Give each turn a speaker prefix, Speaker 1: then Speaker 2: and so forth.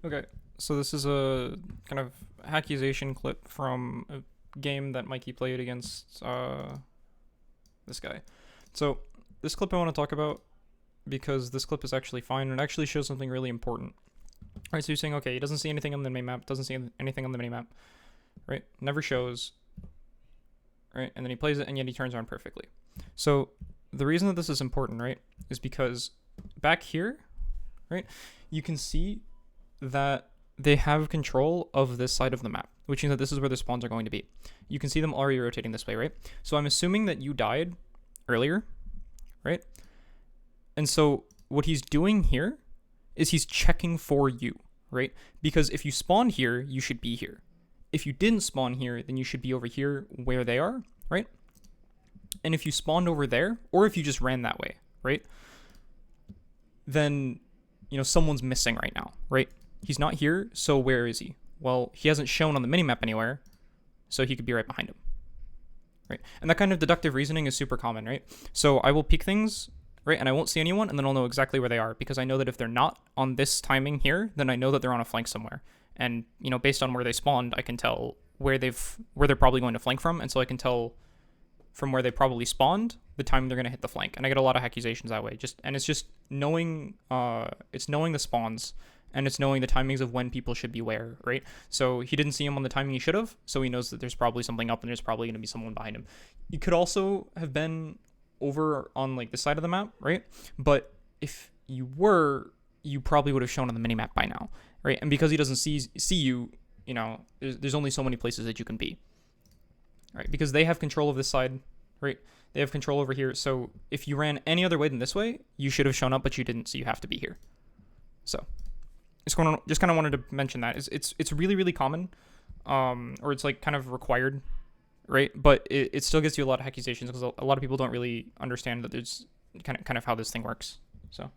Speaker 1: Okay, so this is a kind of accusation clip from a game that Mikey played against this guy. So this clip I want to talk about because this clip is actually fine and it actually shows something really important. Right, so you're saying, okay, he doesn't see anything on the minimap, doesn't see anything on the minimap, right? Never shows, right? And then he plays it and yet he turns around perfectly. So the reason that this is important, right, is because back here, right, you can see that they have control of this side of the map, which means that this is where the spawns are going to be. You can see them already rotating this way, right? So I'm assuming that you died earlier, right? And so what he's doing here is he's checking for you, right? Because if you spawned here, you should be here. If you didn't spawn here, then you should be over here where they are, right? And if you spawned over there, or if you just ran that way, right? Then, you know, someone's missing right now, right? He's not here, so where is he? Well, he hasn't shown on the minimap anywhere, so he could be right behind him, right? And that kind of deductive reasoning is super common, right? So I will peek things, right, and I won't see anyone, and then I'll know exactly where they are, because I know that if they're not on this timing here, then I know that they're on a flank somewhere. And, you know, based on where they spawned, I can tell where they're probably going to flank from, and so I can tell from where they probably spawned the time they're going to hit the flank. And I get a lot of accusations that way. It's just knowing the spawns, and it's knowing the timings of when people should be where, right? So he didn't see him on the timing he should have, so he knows that there's probably something up and there's probably going to be someone behind him. You could also have been over on like the side of the map, right? But if you were, you probably would have shown on the minimap by now, right? And because he doesn't see you, you know, there's only so many places that you can be, right? Because they have control of this side, right? They have control over here. So if you ran any other way than this way, you should have shown up, but you didn't, so you have to be here. So just kind of wanted to mention that it's really, really common, or it's like kind of required, right? But it still gets you a lot of accusations because a lot of people don't really understand that there's kind of how this thing works. So